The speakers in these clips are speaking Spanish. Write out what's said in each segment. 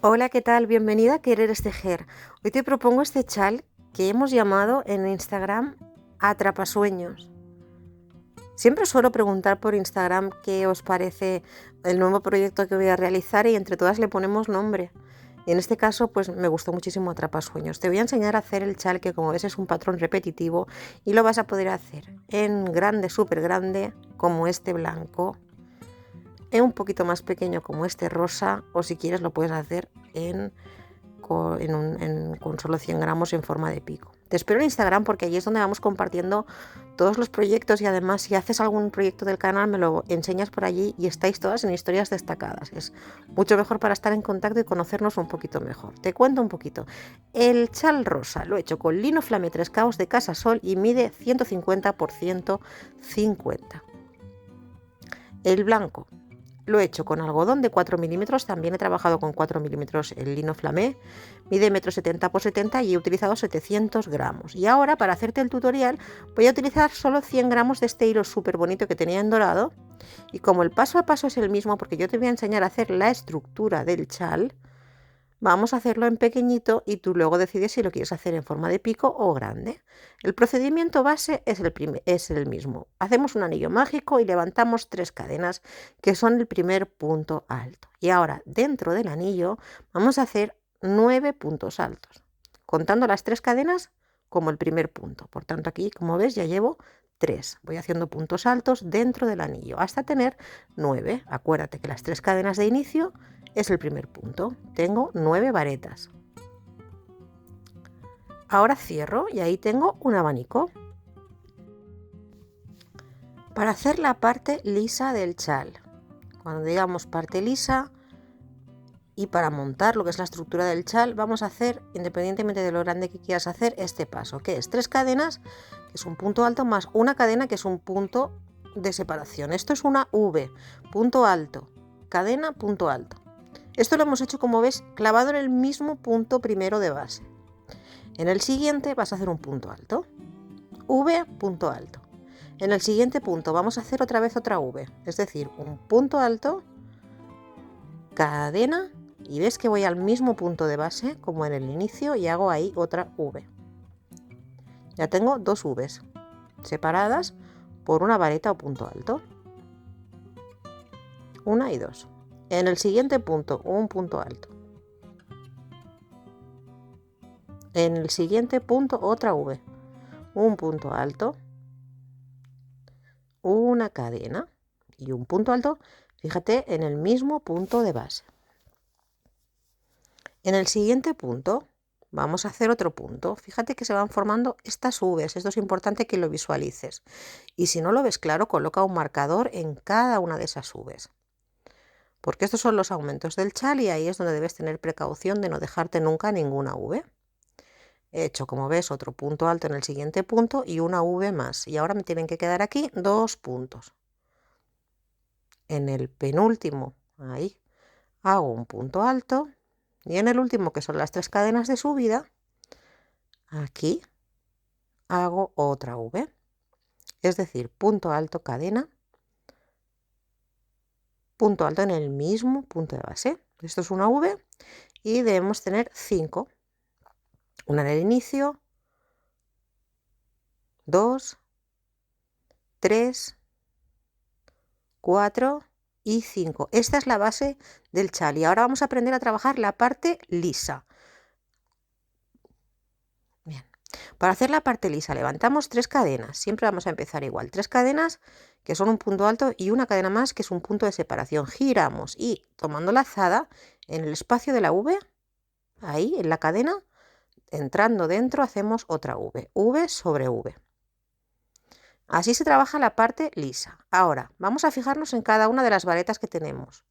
Hola, ¿qué tal? Bienvenida a Querer Tejer. Hoy te propongo este chal que hemos llamado en Instagram Atrapasueños. Siempre suelo preguntar por Instagram qué os parece el nuevo proyecto que voy a realizar y entre todas le ponemos nombre. Y en este caso, pues me gustó muchísimo Atrapasueños. Te voy a enseñar a hacer el chal que, como ves, es un patrón repetitivo y lo vas a poder hacer en grande, súper grande, como este blanco, en un poquito más pequeño como este rosa, o si quieres lo puedes hacer con solo 100 gramos en forma de pico. Te espero en Instagram porque allí es donde vamos compartiendo todos los proyectos y además si haces algún proyecto del canal me lo enseñas por allí y estáis todas en historias destacadas. Es mucho mejor para estar en contacto y conocernos un poquito mejor. Te cuento un poquito. El chal rosa lo he hecho con lino Flamme 3 Caos de Casa Sol y mide 150 por 150. El blanco lo he hecho con algodón de 4 milímetros, también he trabajado con 4 milímetros el lino Flamme, mide 1,70 m por 70 y he utilizado 700 gramos. Y ahora, para hacerte el tutorial, voy a utilizar solo 100 gramos de este hilo súper bonito que tenía en dorado. Y como el paso a paso es el mismo, porque yo te voy a enseñar a hacer la estructura del chal, vamos a hacerlo en pequeñito y tú luego decides si lo quieres hacer en forma de pico o grande. El procedimiento base es el mismo. Hacemos un anillo mágico y levantamos 3 cadenas que son el primer punto alto. Y ahora dentro del anillo vamos a hacer 9 puntos altos, contando las 3 cadenas como el primer punto. Por tanto, aquí, como ves, ya llevo 3. Voy haciendo puntos altos dentro del anillo hasta tener 9. Acuérdate que las 3 cadenas de inicio es el primer punto. Tengo 9 varetas. Ahora cierro y ahí tengo un abanico. Para hacer la parte lisa del chal, cuando digamos parte lisa, y para montar lo que es la estructura del chal, vamos a hacer, independientemente de lo grande que quieras hacer, este paso, que es 3 cadenas, que es un punto alto, más una cadena, que es un punto de separación. Esto es una V, punto alto, cadena, punto alto. Esto lo hemos hecho, como ves, clavado en el mismo punto primero de base. En el siguiente vas a hacer un punto alto, V, punto alto. En el siguiente punto vamos a hacer otra vez otra V, es decir, un punto alto, cadena, y ves que voy al mismo punto de base como en el inicio y hago ahí otra V. Ya tengo 2 Vs separadas por una vareta o punto alto. 1 y 2. En el siguiente punto un punto alto. En el siguiente punto otra V. Un punto alto, una cadena y un punto alto, fíjate, en el mismo punto de base. En el siguiente punto vamos a hacer otro punto. Fíjate que se van formando estas Vs, esto es importante que lo visualices. Y si no lo ves claro, coloca un marcador en cada una de esas Vs. Porque estos son los aumentos del chal y ahí es donde debes tener precaución de no dejarte nunca ninguna V. He hecho, como ves, otro punto alto en el siguiente punto y una V más. Y ahora me tienen que quedar aquí 2 puntos. En el penúltimo, ahí, hago un punto alto. Y en el último, que son las 3 cadenas de subida, aquí hago otra V. Es decir, punto alto, cadena, punto alto en el mismo punto de base. Esto es una V y debemos tener 5. Una en el inicio, 2, 3, 4 y 5. Esta es la base del chal y ahora vamos a aprender a trabajar la parte lisa. Bien. Para hacer la parte lisa levantamos 3 cadenas, siempre vamos a empezar igual, 3 cadenas que son un punto alto y una cadena más que es un punto de separación. Giramos y tomando lazada en el espacio de la V, ahí en la cadena, entrando dentro hacemos otra V, V sobre V. Así se trabaja la parte lisa. Ahora vamos a fijarnos en cada una de las varetas que tenemos.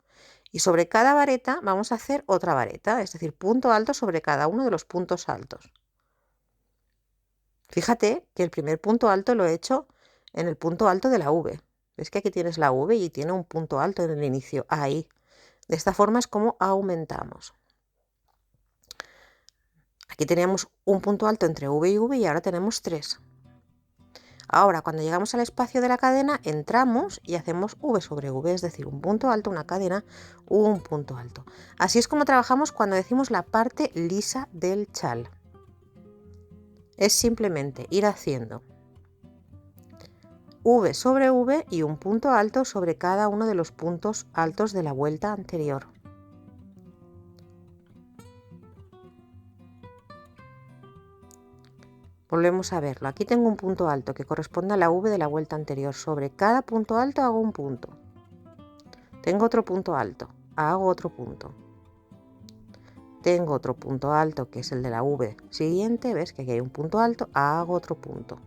Y sobre cada vareta vamos a hacer otra vareta, es decir, punto alto sobre cada uno de los puntos altos. Fíjate que el primer punto alto lo he hecho en el punto alto de la V. ¿Ves que aquí tienes la V y tiene un punto alto en el inicio? Ahí. De esta forma es como aumentamos. Aquí teníamos un punto alto entre V y ahora tenemos 3. Ahora, cuando llegamos al espacio de la cadena, entramos y hacemos V sobre V, es decir, un punto alto, una cadena, un punto alto. Así es como trabajamos cuando decimos la parte lisa del chal. Es simplemente ir haciendo V sobre V y un punto alto sobre cada uno de los puntos altos de la vuelta anterior. Volvemos a verlo. Aquí tengo un punto alto que corresponde a la V de la vuelta anterior. Sobre cada punto alto hago un punto. Tengo otro punto alto, hago otro punto. Tengo otro punto alto que es el de la V siguiente, ves que aquí hay un punto alto, hago otro punto.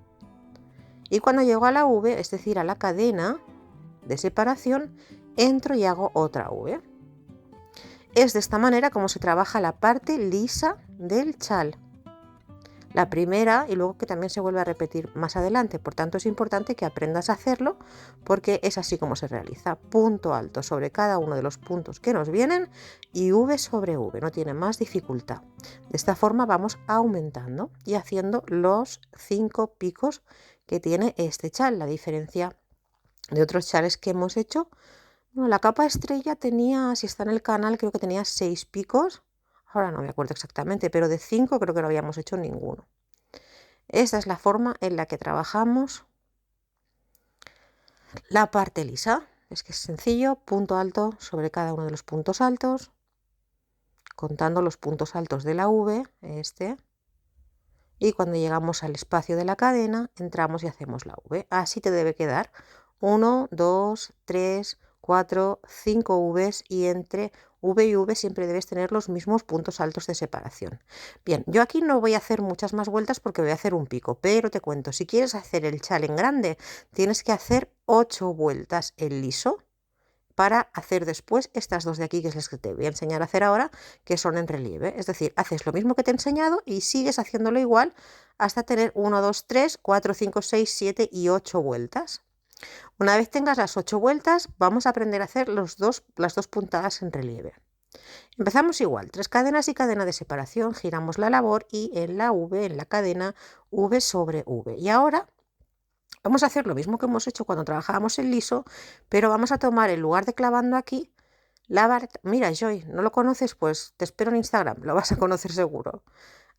Y cuando llego a la V, es decir, a la cadena de separación, entro y hago otra V. Es de esta manera como se trabaja la parte lisa del chal. La primera y luego que también se vuelve a repetir más adelante, por tanto es importante que aprendas a hacerlo porque es así como se realiza. Punto alto sobre cada uno de los puntos que nos vienen y V sobre V, no tiene más dificultad. De esta forma vamos aumentando y haciendo los 5 picos que tiene este chal. La diferencia de otros chales que hemos hecho, bueno, la capa estrella tenía, si está en el canal, creo que tenía 6 picos. Ahora no me acuerdo exactamente, pero de 5 creo que no habíamos hecho ninguno. Esta es la forma en la que trabajamos la parte lisa. Es que es sencillo, punto alto sobre cada uno de los puntos altos, contando los puntos altos de la V, y cuando llegamos al espacio de la cadena, entramos y hacemos la V. Así te debe quedar 1, 2, 3, 4, 5 Vs y entre V y V siempre debes tener los mismos puntos altos de separación. Bien, yo aquí no voy a hacer muchas más vueltas porque voy a hacer un pico, pero te cuento, si quieres hacer el chal en grande, tienes que hacer 8 vueltas en liso para hacer después estas dos de aquí, que es las que te voy a enseñar a hacer ahora, que son en relieve. Es decir, haces lo mismo que te he enseñado y sigues haciéndolo igual hasta tener 1, 2, 3, 4, 5, 6, 7 y 8 vueltas. Una vez tengas las 8 vueltas, vamos a aprender a hacer las dos puntadas en relieve. Empezamos igual, 3 cadenas y cadena de separación, giramos la labor y en la V, en la cadena, V sobre V. Y ahora vamos a hacer lo mismo que hemos hecho cuando trabajábamos en liso, pero vamos a tomar, en lugar de clavando aquí, la vareta. Mira, Joy, ¿no lo conoces? Pues te espero en Instagram, lo vas a conocer seguro.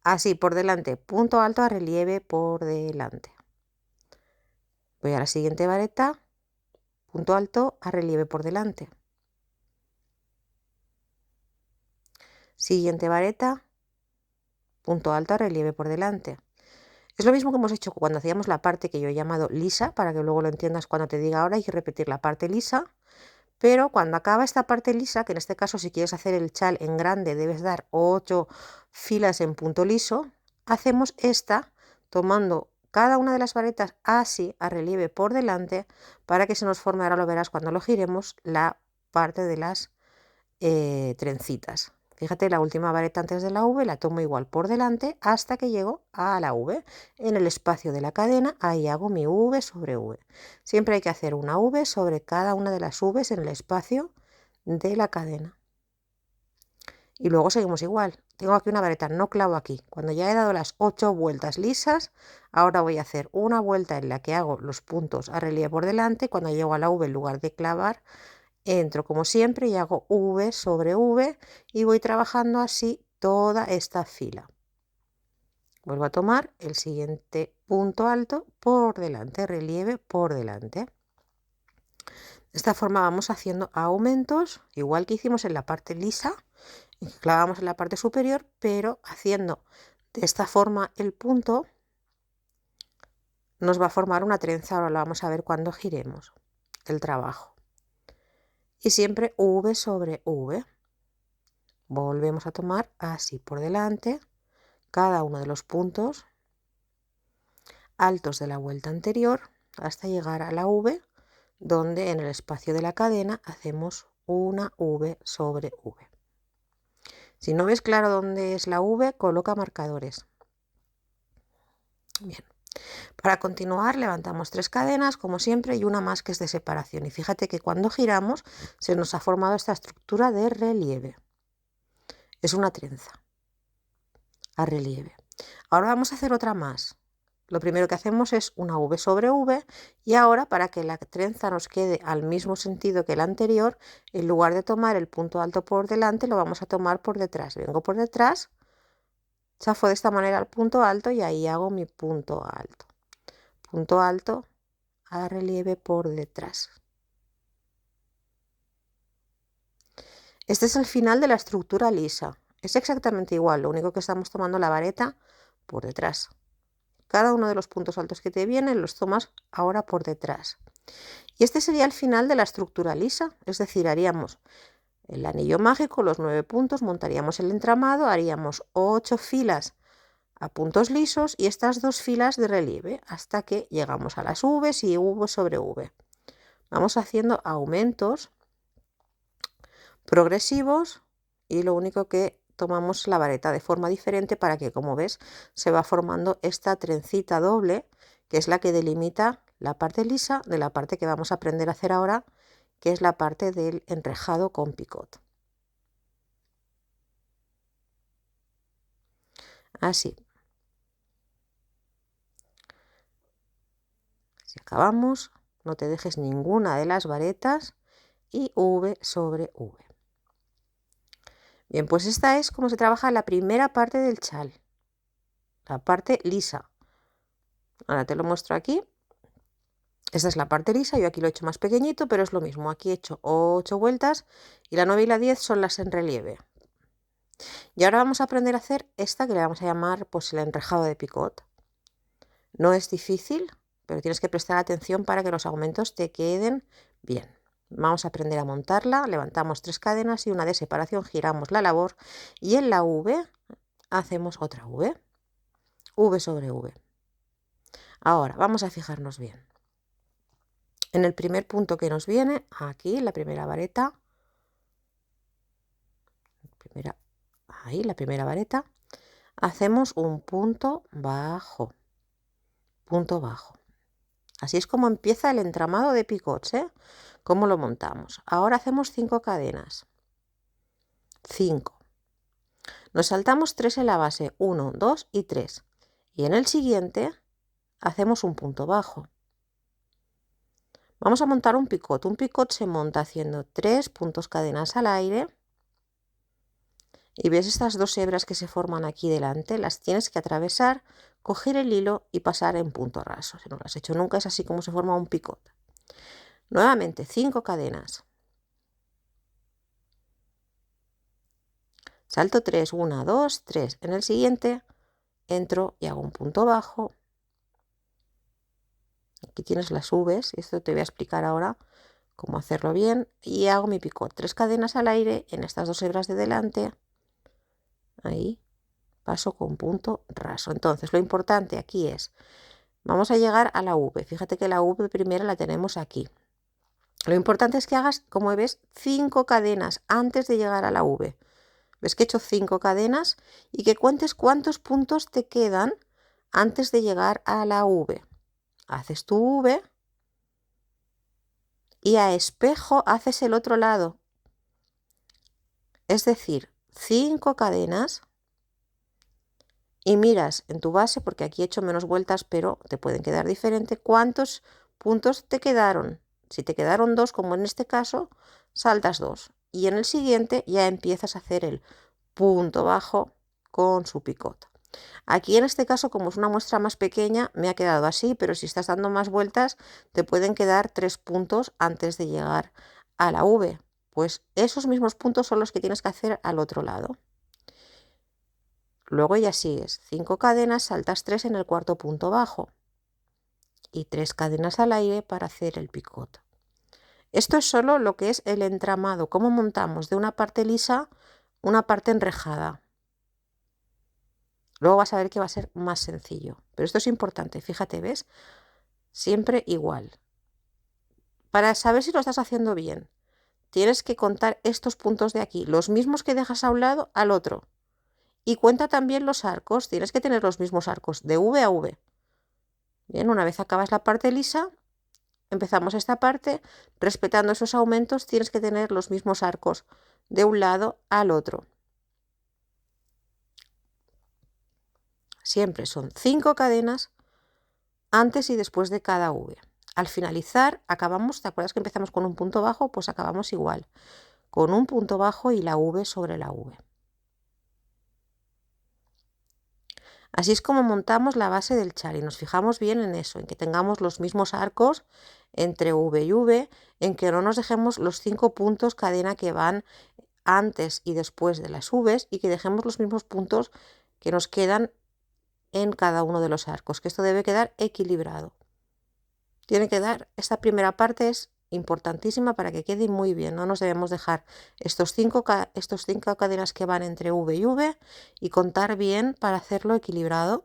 Así, por delante, punto alto a relieve por delante. Voy a la siguiente vareta, punto alto a relieve por delante. Siguiente vareta, punto alto a relieve por delante. Es lo mismo que hemos hecho cuando hacíamos la parte que yo he llamado lisa, para que luego lo entiendas cuando te diga ahora, hay que repetir la parte lisa. Pero cuando acaba esta parte lisa, que en este caso si quieres hacer el chal en grande debes dar 8 filas en punto liso, hacemos esta tomando cada una de las varetas así a relieve por delante para que se nos forme, ahora lo verás cuando lo giremos, la parte de las trencitas. Fíjate, la última vareta antes de la V la tomo igual por delante hasta que llego a la V. En el espacio de la cadena, ahí hago mi V sobre V. Siempre hay que hacer una V sobre cada una de las Vs en el espacio de la cadena. Y luego seguimos igual. Tengo aquí una vareta, no clavo aquí. Cuando ya he dado las 8 vueltas lisas, ahora voy a hacer una vuelta en la que hago los puntos a relieve por delante. Cuando llego a la V, en lugar de clavar, entro como siempre y hago V sobre V y voy trabajando así toda esta fila. Vuelvo a tomar el siguiente punto alto por delante, relieve por delante. De esta forma vamos haciendo aumentos, igual que hicimos en la parte lisa, y que clavamos en la parte superior, pero haciendo de esta forma el punto nos va a formar una trenza. Ahora lo vamos a ver cuando giremos el trabajo. Y siempre V sobre V. Volvemos a tomar así por delante cada uno de los puntos altos de la vuelta anterior hasta llegar a la V, donde en el espacio de la cadena hacemos una V sobre V. Si no ves claro dónde es la V, coloca marcadores. Bien. Para continuar levantamos 3 cadenas como siempre y una más que es de separación. Y fíjate que cuando giramos se nos ha formado esta estructura de relieve. Es una trenza a relieve. Ahora vamos a hacer otra más. lo primero que hacemos es una V sobre V y ahora para que la trenza nos quede al mismo sentido que el anterior, en lugar de tomar el punto alto por delante, lo vamos a tomar por detrás. Vengo por detrás, chafo de esta manera el punto alto y ahí hago mi punto alto. Punto alto a relieve por detrás. Este es el final de la estructura lisa. Es exactamente igual, lo único que estamos tomando la vareta por detrás. Cada uno de los puntos altos que te vienen los tomas ahora por detrás. Y este sería el final de la estructura lisa, es decir, haríamos el anillo mágico, los 9 puntos, montaríamos el entramado, haríamos 8 filas a puntos lisos y estas 2 filas de relieve hasta que llegamos a las V y V sobre V. Vamos haciendo aumentos progresivos y lo único que tomamos la vareta de forma diferente para que, como ves, se va formando esta trencita doble, que es la que delimita la parte lisa de la parte que vamos a aprender a hacer ahora, que es la parte del enrejado con picot. Así. Si acabamos, no te dejes ninguna de las varetas y V sobre V. Bien, pues esta es como se trabaja la primera parte del chal, la parte lisa. Ahora te lo muestro aquí. Esta es la parte lisa, yo aquí lo he hecho más pequeñito, pero es lo mismo. Aquí he hecho 8 vueltas y la 9 y la 10 son las en relieve. Y ahora vamos a aprender a hacer esta que le vamos a llamar pues el enrejado de picot. No es difícil, pero tienes que prestar atención para que los aumentos te queden bien. Vamos a aprender a montarla, levantamos 3 cadenas y una de separación, giramos la labor y en la V hacemos otra V, V sobre V. Ahora vamos a fijarnos bien. En el primer punto que nos viene, aquí, la primera vareta, la primera vareta, hacemos un punto bajo, Así es como empieza el entramado de picots, ¿eh? ¿Cómo lo montamos? Ahora hacemos 5 cadenas. 5. Nos saltamos 3 en la base, 1, 2 y 3. Y en el siguiente hacemos un punto bajo. Vamos a montar un picot. Un picot se monta haciendo 3 puntos cadenas al aire. Y ves estas 2 hebras que se forman aquí delante, las tienes que atravesar, coger el hilo y pasar en punto raso. Si no lo has hecho nunca, es así como se forma un picot. Nuevamente 5 cadenas. Salto 3, 1, 2, 3. En el siguiente entro y hago un punto bajo. Aquí tienes las V's, esto te voy a explicar ahora cómo hacerlo bien. Y hago mi picot, 3 cadenas al aire en estas 2 hebras de delante. Ahí paso con punto raso. Entonces lo importante aquí es, vamos a llegar a la V. Fíjate que la V primera la tenemos aquí. Lo importante es que hagas, como ves, 5 cadenas antes de llegar a la V. ¿Ves que he hecho 5 cadenas? Y que cuentes cuántos puntos te quedan antes de llegar a la V. Haces tu V y a espejo haces el otro lado. Es decir, 5 cadenas y miras en tu base, porque aquí he hecho menos vueltas, pero te pueden quedar diferente, cuántos puntos te quedaron. Si te quedaron 2, como en este caso, saltas 2. Y en el siguiente ya empiezas a hacer el punto bajo con su picot. Aquí en este caso, como es una muestra más pequeña, me ha quedado así, pero si estás dando más vueltas, te pueden quedar 3 puntos antes de llegar a la V. Pues esos mismos puntos son los que tienes que hacer al otro lado. Luego ya sigues 5 cadenas, saltas 3 en el cuarto punto bajo y 3 cadenas al aire para hacer el picot. Esto es solo lo que es el entramado, cómo montamos de una parte lisa una parte enrejada. Luego vas a ver que va a ser más sencillo, pero esto es importante, fíjate, ¿ves? Siempre igual. Para saber si lo estás haciendo bien, tienes que contar estos puntos de aquí, los mismos que dejas a un lado al otro. Y cuenta también los arcos, tienes que tener los mismos arcos de V a V. Bien, una vez acabas la parte lisa, empezamos esta parte, respetando esos aumentos tienes que tener los mismos arcos de un lado al otro. Siempre son 5 cadenas antes y después de cada V. Al finalizar acabamos, ¿te acuerdas que empezamos con un punto bajo? Pues acabamos igual, con un punto bajo y la V sobre la V. Así es como montamos la base del chal y nos fijamos bien en eso, en que tengamos los mismos arcos entre V y V, en que no nos dejemos los 5 puntos cadena que van antes y después de las V's y que dejemos los mismos puntos que nos quedan en cada uno de los arcos, que esto debe quedar equilibrado. Tiene que dar, esta primera parte es importantísima para que quede muy bien, no nos debemos dejar estos cinco cadenas que van entre V y V y contar bien para hacerlo equilibrado.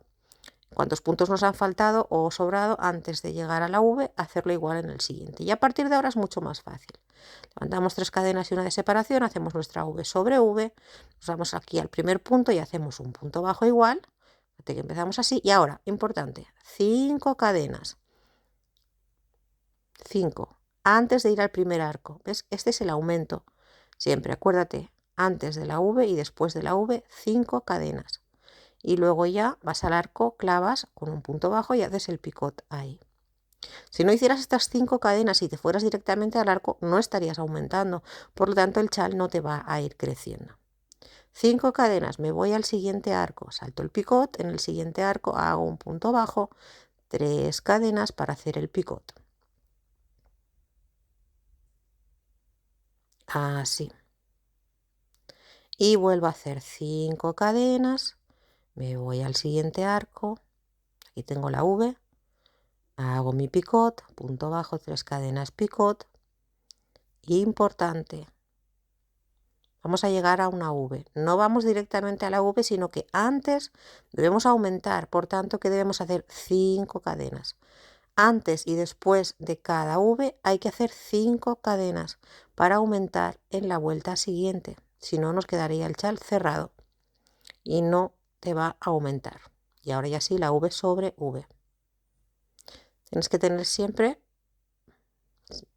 Cuántos puntos nos han faltado o sobrado antes de llegar a la V, hacerlo igual en el siguiente. Y a partir de ahora es mucho más fácil. Levantamos 3 cadenas y una de separación, hacemos nuestra V sobre V, nos vamos aquí al primer punto y hacemos un punto bajo igual. Fíjate que empezamos así. Y ahora, importante, 5 cadenas. 5 antes de ir al primer arco. ¿Ves? Este es el aumento. Siempre acuérdate, antes de la V y después de la V, 5 cadenas. Y luego ya vas al arco, clavas con un punto bajo y haces el picot ahí. Si no hicieras estas 5 cadenas y te fueras directamente al arco, no estarías aumentando. Por lo tanto, el chal no te va a ir creciendo. 5 cadenas, me voy al siguiente arco, salto el picot, en el siguiente arco hago un punto bajo, 3 cadenas para hacer el picot. Así. Y vuelvo a hacer 5 cadenas, me voy al siguiente arco, aquí tengo la V, hago mi picot, punto bajo, 3 cadenas, picot. Importante, vamos a llegar a una V. No vamos directamente a la V, sino que antes debemos aumentar, por tanto que debemos hacer 5 cadenas. Antes y después de cada V hay que hacer 5 cadenas para aumentar en la vuelta siguiente. Si no, nos quedaría el chal cerrado y no te va a aumentar. Y ahora ya sí, la V sobre V. Tienes que tener siempre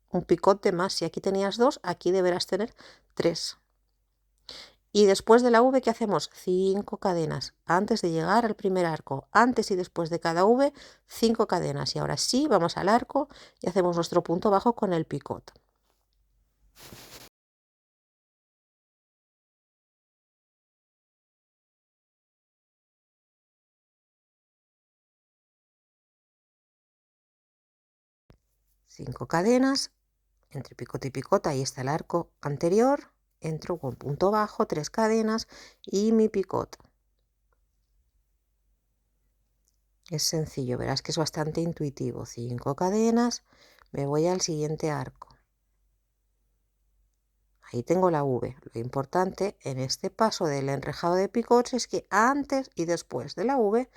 un picot de más. Si aquí tenías 2, aquí deberás tener 3. Y después de la V, ¿qué hacemos? 5 cadenas. Antes de llegar al primer arco, antes y después de cada V, 5 cadenas. Y ahora sí, vamos al arco y hacemos nuestro punto bajo con el picot. Cinco cadenas, entre picot y picot, ahí está el arco anterior, entro con punto bajo, 3 cadenas y mi picot. Es sencillo, verás que es bastante intuitivo. 5 cadenas, me voy al siguiente arco. Ahí tengo la V. Lo importante en este paso del enrejado de picots es que antes y después de la V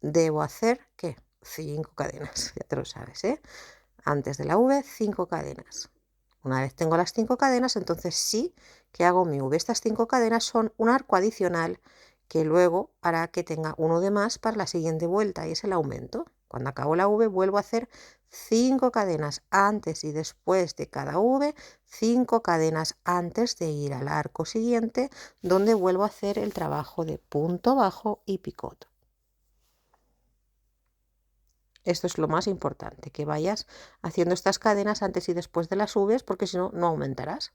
debo hacer, ¿qué? 5 cadenas, ya te lo sabes, ¿eh? Antes de la V, 5 cadenas. Una vez tengo las 5 cadenas, entonces sí que hago mi V. Estas 5 cadenas son un arco adicional que luego hará que tenga uno de más para la siguiente vuelta y es el aumento. Cuando acabo la V vuelvo a hacer 5 cadenas antes y después de cada V, 5 cadenas antes de ir al arco siguiente, donde vuelvo a hacer el trabajo de punto bajo y picot. Esto es lo más importante, que vayas haciendo estas cadenas antes y después de las V's, porque si no, no aumentarás.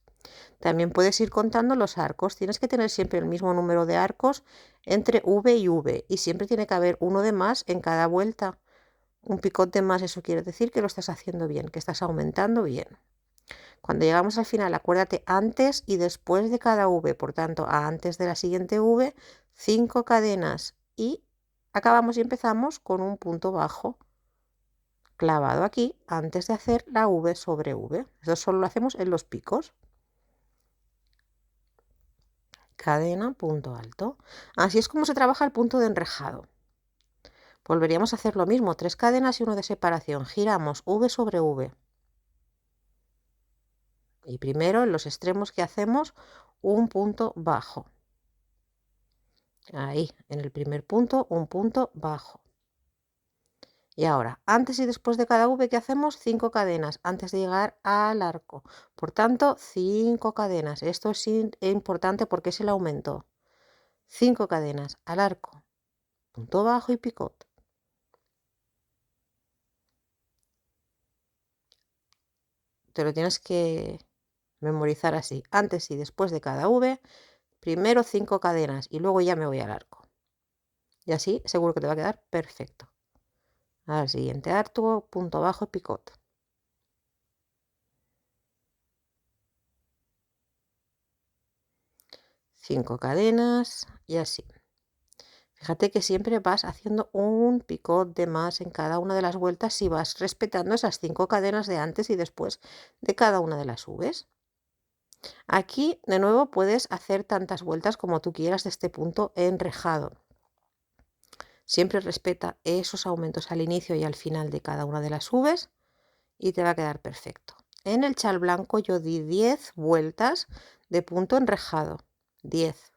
También puedes ir contando los arcos. Tienes que tener siempre el mismo número de arcos entre V y V. Y siempre tiene que haber uno de más en cada vuelta. Un picot de más, eso quiere decir que lo estás haciendo bien, que estás aumentando bien. Cuando llegamos al final, acuérdate antes y después de cada V. Por tanto, antes de la siguiente V, 5 cadenas. Y acabamos y empezamos con un punto bajo clavado aquí antes de hacer la V sobre V. Esto solo lo hacemos en los picos. Cadena, punto alto. Así es como se trabaja el punto de enrejado. Volveríamos a hacer lo mismo, 3 cadenas y uno de separación. Giramos V sobre V. Y primero en los extremos que hacemos un punto bajo. Ahí, en el primer punto, un punto bajo. Y ahora, antes y después de cada V, ¿qué hacemos? 5 cadenas antes de llegar al arco. Por tanto, 5 cadenas. Esto es importante porque es el aumento. 5 cadenas al arco, punto bajo y picot. te lo tienes que memorizar así. Antes y después de cada V, primero 5 cadenas y luego ya me voy al arco. Y así seguro que te va a quedar perfecto. Al siguiente arco, punto bajo, picot. Cinco cadenas y así. Fíjate que siempre vas haciendo un picot de más en cada una de las vueltas y vas respetando esas 5 cadenas de antes y después de cada una de las V's. Aquí de nuevo puedes hacer tantas vueltas como tú quieras de este punto enrejado. Siempre respeta esos aumentos al inicio y al final de cada una de las V's y te va a quedar perfecto. En el chal blanco yo di 10 vueltas de punto enrejado. 10.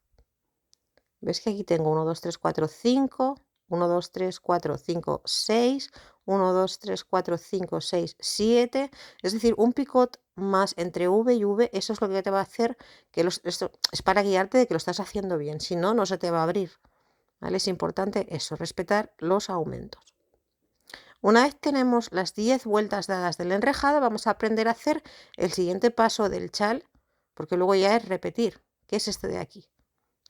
¿Ves que aquí tengo 1, 2, 3, 4, 5, 1, 2, 3, 4, 5, 6, 1, 2, 3, 4, 5, 6, 7, es decir, un picot más entre V y V, eso es lo que te va a hacer, que esto es para guiarte de que lo estás haciendo bien, si no, no se te va a abrir, ¿vale? Es importante eso, respetar los aumentos. Una vez tenemos las 10 vueltas dadas del enrejado, vamos a aprender a hacer el siguiente paso del chal, porque luego ya es repetir, que es este de aquí.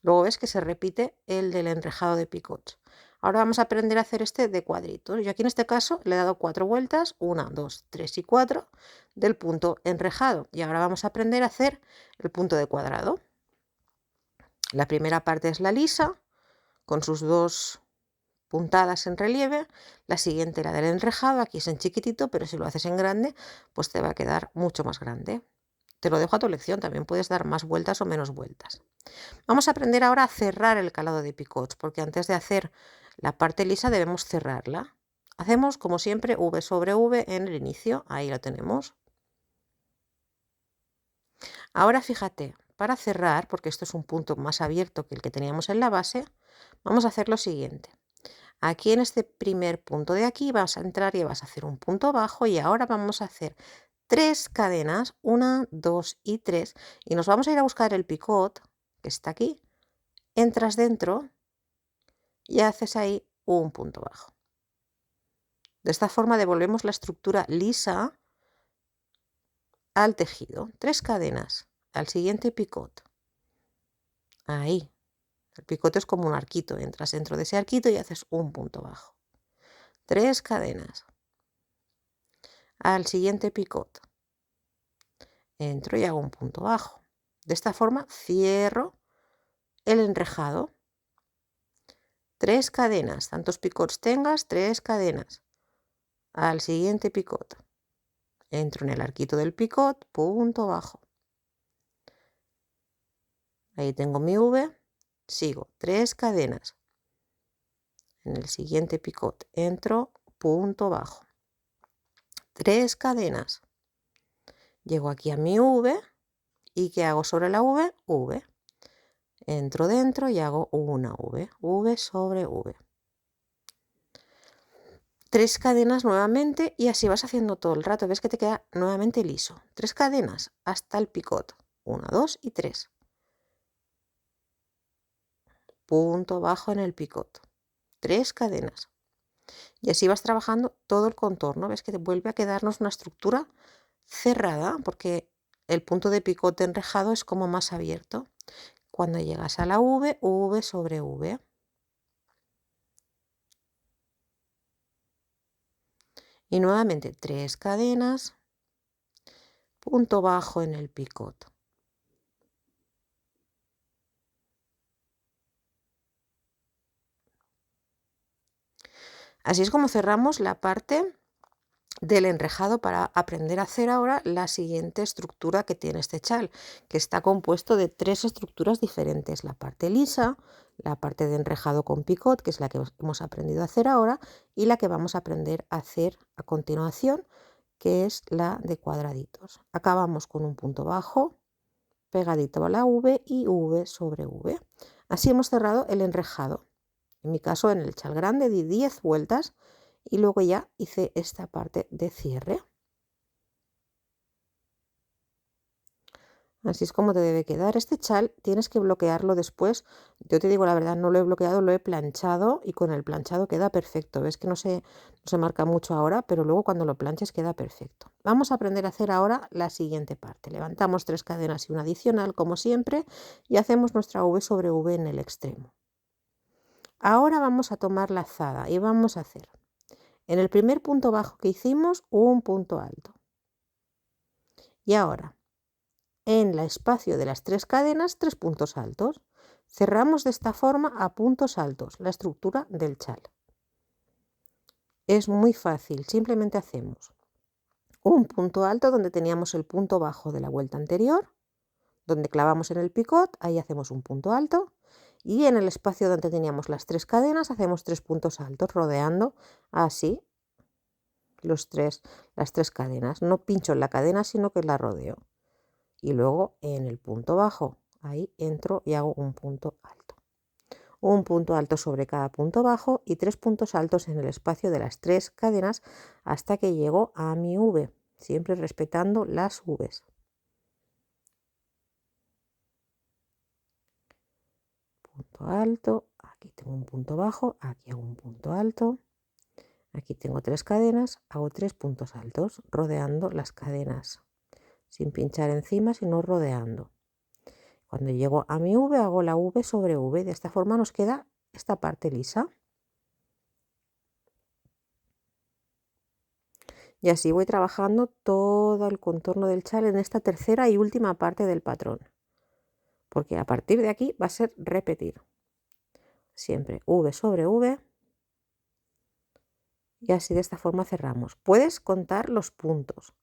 Luego ves que se repite el del enrejado de picots. Ahora vamos a aprender a hacer este de cuadritos. Yo aquí en este caso le he dado 4 vueltas, 1, 2, 3 y 4 del punto enrejado. Y ahora vamos a aprender a hacer el punto de cuadrado. La primera parte es la lisa, con sus 2 puntadas en relieve. La siguiente, la del enrejado, aquí es en chiquitito, pero si lo haces en grande, pues te va a quedar mucho más grande. Te lo dejo a tu elección, también puedes dar más vueltas o menos vueltas. Vamos a aprender ahora a cerrar el calado de picots, porque antes de hacer la parte lisa debemos cerrarla. Hacemos, como siempre, V sobre V en el inicio, ahí lo tenemos. Ahora fíjate, para cerrar, porque esto es un punto más abierto que el que teníamos en la base, vamos a hacer lo siguiente. Aquí en este primer punto de aquí vas a entrar y vas a hacer un punto bajo y ahora vamos a hacer 3 cadenas, 1, 2 y 3, y nos vamos a ir a buscar el picot, que está aquí, entras dentro y haces ahí un punto bajo. De esta forma devolvemos la estructura lisa al tejido. 3 cadenas, al siguiente picot. Ahí. El picote es como un arquito, entras dentro de ese arquito y haces un punto bajo. 3 cadenas. Al siguiente picot. Entro y hago un punto bajo. De esta forma cierro el enrejado. 3 cadenas, tantos picots tengas, 3 cadenas. Al siguiente picot. Entro en el arquito del picot, punto bajo. Ahí tengo mi V, sigo 3 cadenas. En el siguiente picot entro, punto bajo. 3 cadenas. Llego aquí a mi V y ¿qué hago sobre la V? V. Entro dentro y hago una V, V sobre V. 3 cadenas nuevamente y así vas haciendo todo el rato. Ves que te queda nuevamente liso. 3 cadenas hasta el picot. 1, 2 y 3. Punto bajo en el picot. 3 cadenas. Y así vas trabajando todo el contorno. Ves que te vuelve a quedarnos una estructura cerrada porque el punto de picote enrejado es como más abierto. Cuando llegas a la V, V sobre V. Y nuevamente 3 cadenas, punto bajo en el picot. Así es como cerramos la parte del enrejado para aprender a hacer ahora la siguiente estructura que tiene este chal, que está compuesto de 3 estructuras diferentes: la parte lisa, la parte de enrejado con picot, que es la que hemos aprendido a hacer ahora, y la que vamos a aprender a hacer a continuación, que es la de cuadraditos. Acabamos con un punto bajo pegadito a la V y V sobre V. Así hemos cerrado el enrejado. En mi caso, en el chal grande di 10 vueltas y luego ya hice esta parte de cierre. Así es como te debe quedar. Este chal tienes que bloquearlo después. Yo te digo la verdad, no lo he bloqueado, lo he planchado y con el planchado queda perfecto. Ves que no se marca mucho ahora, pero luego cuando lo planches queda perfecto. Vamos a aprender a hacer ahora la siguiente parte. Levantamos 3 cadenas y una adicional como siempre y hacemos nuestra V sobre V en el extremo. Ahora vamos a tomar lazada y vamos a hacer en el primer punto bajo que hicimos un punto alto. Y ahora en el espacio de las 3 cadenas 3 puntos altos. Cerramos de esta forma a puntos altos la estructura del chal. Es muy fácil, simplemente hacemos un punto alto donde teníamos el punto bajo de la vuelta anterior, donde clavamos en el picot, ahí hacemos un punto alto, y en el espacio donde teníamos las 3 cadenas hacemos 3 puntos altos, rodeando así las 3 cadenas. No pincho en la cadena, sino que la rodeo. Y luego en el punto bajo, ahí entro y hago un punto alto. Un punto alto sobre cada punto bajo y 3 puntos altos en el espacio de las 3 cadenas hasta que llego a mi V, siempre respetando las Vs. Punto alto, aquí tengo un punto bajo, aquí hago un punto alto, aquí tengo 3 cadenas, hago 3 puntos altos, rodeando las cadenas, sin pinchar encima, sino rodeando. Cuando llego a mi V hago la V sobre V, de esta forma nos queda esta parte lisa. Y así voy trabajando todo el contorno del chal en esta tercera y última parte del patrón. Porque a partir de aquí va a ser repetir. Siempre V sobre V. Y así de esta forma cerramos. Puedes contar los puntos,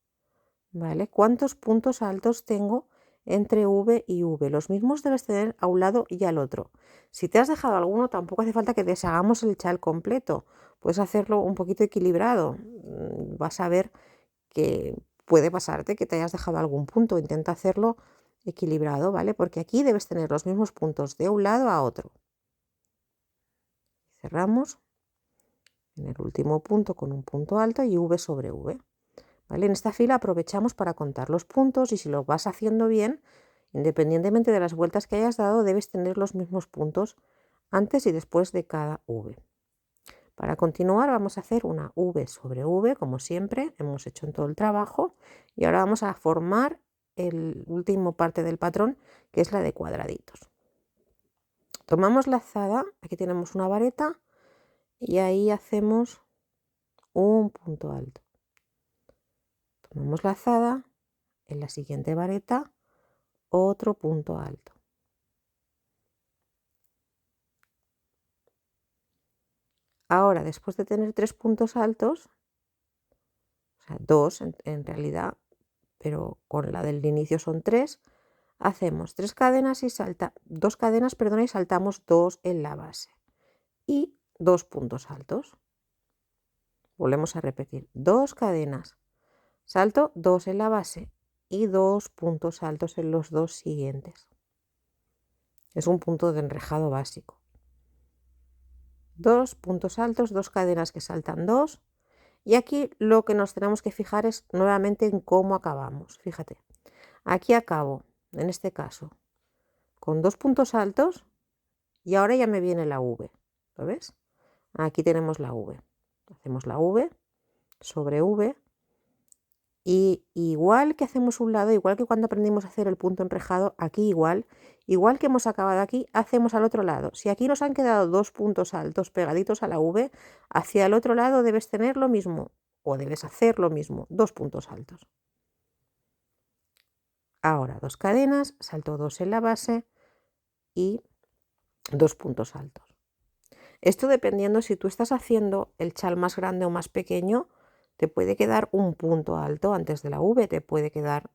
¿vale? ¿Cuántos puntos altos tengo entre V y V? Los mismos debes tener a un lado y al otro. Si te has dejado alguno, tampoco hace falta que deshagamos el chal completo. Puedes hacerlo un poquito equilibrado. Vas a ver que puede pasarte que te hayas dejado algún punto. Intenta hacerlo equilibrado, ¿vale? Porque aquí debes tener los mismos puntos de un lado a otro. Cerramos en el último punto con un punto alto y V sobre V. ¿Vale? En esta fila aprovechamos para contar los puntos y si lo vas haciendo bien, independientemente de las vueltas que hayas dado, debes tener los mismos puntos antes y después de cada V. Para continuar vamos a hacer una V sobre V, como siempre hemos hecho en todo el trabajo, y ahora vamos a formar el último parte del patrón, que es la de cuadraditos. Tomamos lazada, aquí tenemos una vareta, y ahí hacemos un punto alto. Tomamos lazada, en la siguiente vareta, otro punto alto. Ahora, después de tener 3 puntos altos, o sea, 2 en realidad, pero con la del inicio son 3, hacemos 3 cadenas y 2 cadenas, perdón, y saltamos 2 en la base y 2 puntos altos. Volvemos a repetir, 2 cadenas, salto 2 en la base y 2 puntos altos en los 2 siguientes. Es un punto de enrejado básico. 2 puntos altos, 2 cadenas que saltan 2. Y aquí lo que nos tenemos que fijar es nuevamente en cómo acabamos. Fíjate, aquí acabo, en este caso, con 2 puntos altos y ahora ya me viene la V. ¿Lo ves? Aquí tenemos la V. Hacemos la V sobre V y igual que hacemos un lado, igual que cuando aprendimos a hacer el punto enrejado, aquí igual que hemos acabado aquí, hacemos al otro lado. Si aquí nos han quedado 2 puntos altos pegaditos a la V, hacia el otro lado debes tener lo mismo o debes hacer lo mismo, 2 puntos altos. Ahora 2 cadenas, salto 2 en la base y 2 puntos altos. Esto dependiendo si tú estás haciendo el chal más grande o más pequeño, te puede quedar un punto alto antes de la V, te puede quedar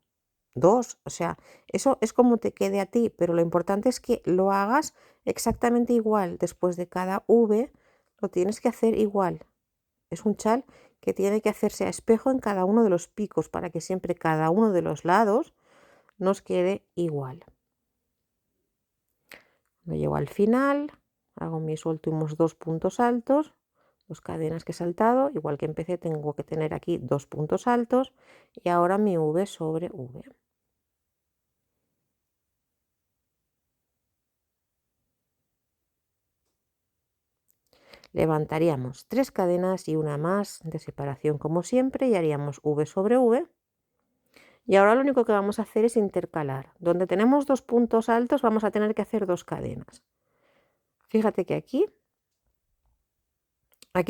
2, o sea, eso es como te quede a ti, pero lo importante es que lo hagas exactamente igual. Después de cada V lo tienes que hacer igual. Es un chal que tiene que hacerse a espejo en cada uno de los picos para que siempre cada uno de los lados nos quede igual. Cuando llego al final, hago mis últimos 2 puntos altos, 2 cadenas que he saltado, igual que empecé tengo que tener aquí 2 puntos altos y ahora mi V sobre V. Levantaríamos 3 cadenas y una más de separación como siempre y haríamos V sobre V. Y ahora lo único que vamos a hacer es intercalar. Donde tenemos 2 puntos altos vamos a tener que hacer 2 cadenas. Fíjate que aquí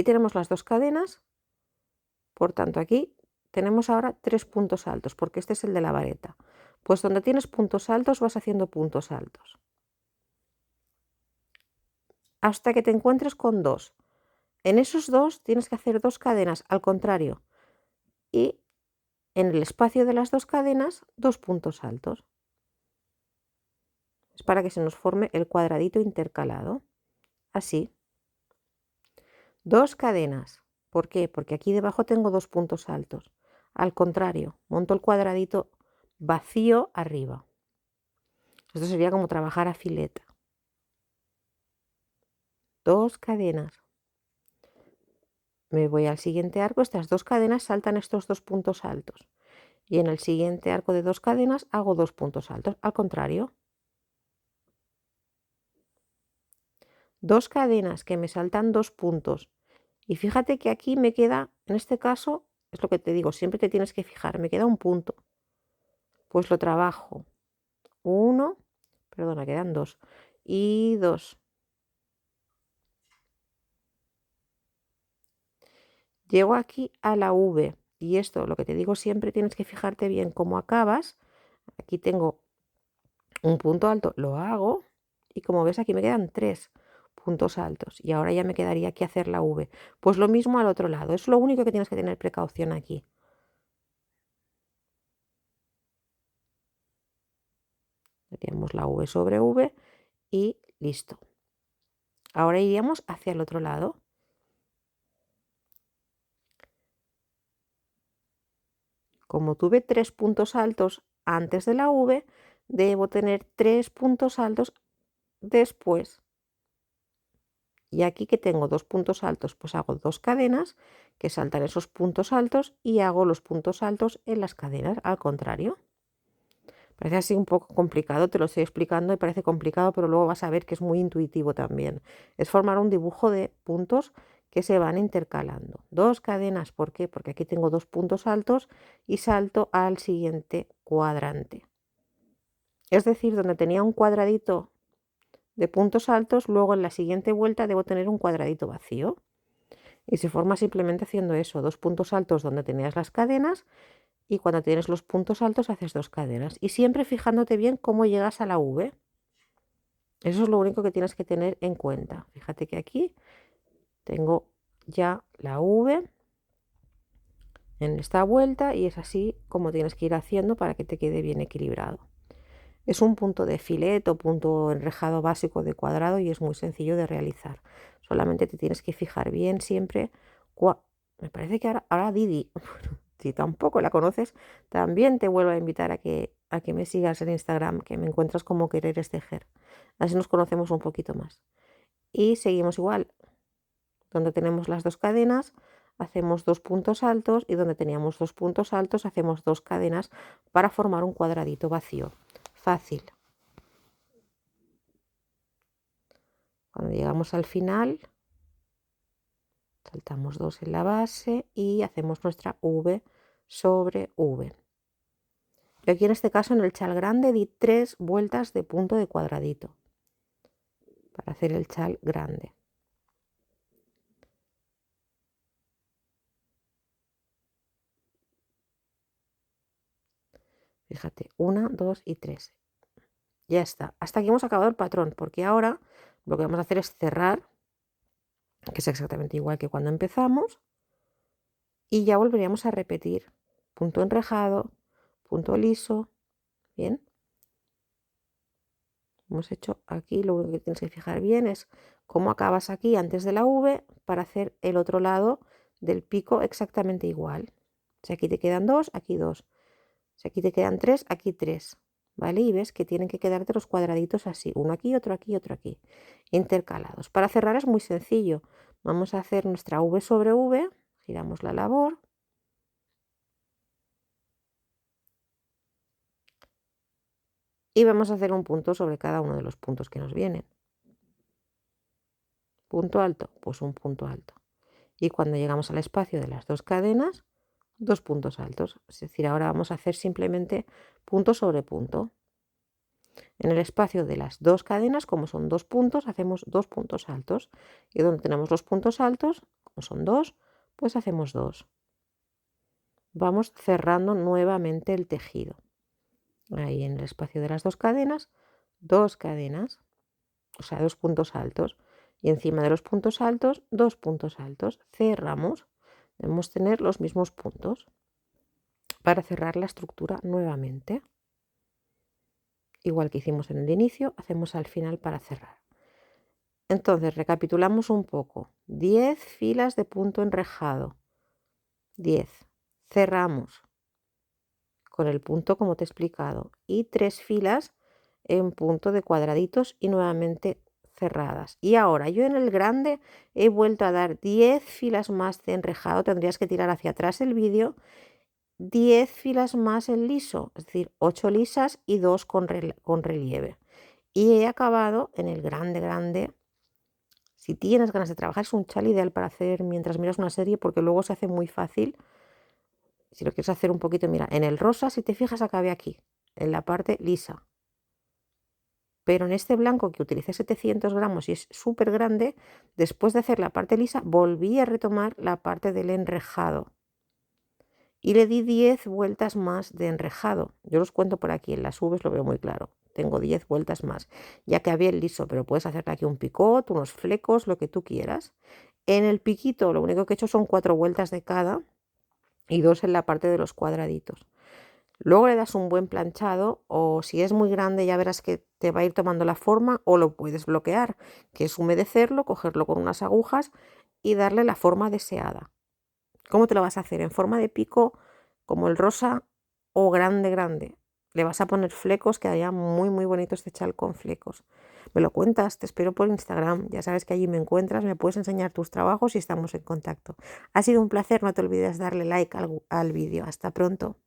tenemos las 2 cadenas, por tanto aquí tenemos ahora 3 puntos altos, porque este es el de la vareta. Pues donde tienes puntos altos vas haciendo puntos altos, hasta que te encuentres con 2. En esos 2 tienes que hacer 2 cadenas al contrario, y en el espacio de las 2 cadenas 2 puntos altos. Es para que se nos forme el cuadradito intercalado, así. 2 cadenas. ¿Por qué? Porque aquí debajo tengo 2 puntos altos. Al contrario, monto el cuadradito vacío arriba. Esto sería como trabajar a fileta. 2 cadenas. Me voy al siguiente arco, estas 2 cadenas saltan estos 2 puntos altos. Y en el siguiente arco de 2 cadenas hago 2 puntos altos. Al contrario. 2 cadenas que me saltan 2 puntos. Y fíjate que aquí me queda, en este caso, es lo que te digo, siempre te tienes que fijar, me queda un punto. Pues lo trabajo. 1, perdona, quedan 2. Y 2. Llego aquí a la V. Y esto, lo que te digo siempre, tienes que fijarte bien cómo acabas. Aquí tengo un punto alto, lo hago. Y como ves, aquí me quedan 3 puntos altos. Y ahora ya me quedaría aquí hacer la V. Pues lo mismo al otro lado. Es lo único que tienes que tener precaución aquí. Haríamos la V sobre V y listo. Ahora iríamos hacia el otro lado. Como tuve 3 puntos altos antes de la V, debo tener 3 puntos altos después. Y aquí que tengo 2 puntos altos, pues hago 2 cadenas que saltan esos puntos altos y hago los puntos altos en las cadenas, al contrario. Parece así un poco complicado, te lo estoy explicando y parece complicado, pero luego vas a ver que es muy intuitivo también. Es formar un dibujo de puntos que se van intercalando. 2 cadenas, ¿por qué? Porque aquí tengo 2 puntos altos y salto al siguiente cuadrante. Es decir, donde tenía un cuadradito de puntos altos, luego en la siguiente vuelta debo tener un cuadradito vacío. Y se forma simplemente haciendo eso, 2 puntos altos donde tenías las cadenas y cuando tienes los puntos altos haces 2 cadenas. Y siempre fijándote bien cómo llegas a la V. Eso es lo único que tienes que tener en cuenta. Fíjate que aquí tengo ya la V en esta vuelta y es así como tienes que ir haciendo para que te quede bien equilibrado. Es un punto de filet o punto enrejado básico de cuadrado y es muy sencillo de realizar. Solamente te tienes que fijar bien siempre. Me parece que ahora Didi, si tampoco la conoces, también te vuelvo a invitar a que me sigas en Instagram, que me encuentras como Quereres Tejer. Así nos conocemos un poquito más. Y seguimos igual. Donde tenemos las 2 cadenas, hacemos 2 puntos altos y donde teníamos 2 puntos altos, hacemos 2 cadenas para formar un cuadradito vacío. Fácil. Cuando llegamos al final, saltamos 2 en la base y hacemos nuestra V sobre V. Yo aquí en este caso en el chal grande di 3 vueltas de punto de cuadradito para hacer el chal grande. Fíjate, 1, 2 y 3. Ya está. Hasta aquí hemos acabado el patrón, porque ahora lo que vamos a hacer es cerrar, que es exactamente igual que cuando empezamos, y ya volveríamos a repetir. Punto enrejado, punto liso, ¿bien? Hemos hecho aquí, lo único que tienes que fijar bien es cómo acabas aquí antes de la V para hacer el otro lado del pico exactamente igual. Si aquí te quedan 2, aquí 2. Si aquí te quedan 3, aquí 3. ¿Vale? Y ves que tienen que quedarte los cuadraditos así, uno aquí, otro aquí, otro aquí, intercalados. Para cerrar es muy sencillo. Vamos a hacer nuestra V sobre V, giramos la labor. Y vamos a hacer un punto sobre cada uno de los puntos que nos vienen. punto alto, pues un punto alto. Y cuando llegamos al espacio de las 2 cadenas, 2 puntos altos. Es decir, ahora vamos a hacer simplemente punto sobre punto. En el espacio de las 2 cadenas, como son 2 puntos, hacemos 2 puntos altos. Y donde tenemos los puntos altos, como son 2, pues hacemos 2. Vamos cerrando nuevamente el tejido. Ahí en el espacio de las 2 cadenas, 2 cadenas, o sea, 2 puntos altos. Y encima de los puntos altos, 2 puntos altos. Cerramos. Debemos tener los mismos puntos para cerrar la estructura nuevamente. Igual que hicimos en el inicio, hacemos al final para cerrar. Entonces, recapitulamos un poco. 10 filas de punto enrejado. 10. Cerramos con el punto como te he explicado. Y 3 filas en punto de cuadraditos y nuevamente cerradas. Y ahora yo en el grande he vuelto a dar 10 filas más de enrejado. Tendrías que tirar hacia atrás el vídeo. 10 filas más en liso, es decir, 8 lisas y 2 con relieve. Y he acabado en el grande. Si tienes ganas de trabajar, es un chal ideal para hacer mientras miras una serie, porque luego se hace muy fácil. Si lo quieres hacer un poquito, mira, en el rosa, si te fijas, acabé aquí, en la parte lisa. Pero en este blanco que utilicé 700 gramos y es súper grande, después de hacer la parte lisa, volví a retomar la parte del enrejado. Y le di 10 vueltas más de enrejado. Yo los cuento por aquí, en las V's lo veo muy claro. Tengo 10 vueltas más, ya que había el liso, pero puedes hacerle aquí un picot, unos flecos, lo que tú quieras. En el piquito lo único que he hecho son 4 vueltas de cada y 2 en la parte de los cuadraditos. Luego le das un buen planchado, o si es muy grande ya verás que te va a ir tomando la forma, o lo puedes bloquear, que es humedecerlo, cogerlo con unas agujas y darle la forma deseada. ¿Cómo te lo vas a hacer? En forma de pico, como el rosa, o grande. Le vas a poner flecos, quedaría muy bonito este chal con flecos. Me lo cuentas, te espero por Instagram. Ya sabes que allí me encuentras, me puedes enseñar tus trabajos y estamos en contacto. Ha sido un placer, no te olvides darle like al vídeo. Hasta pronto.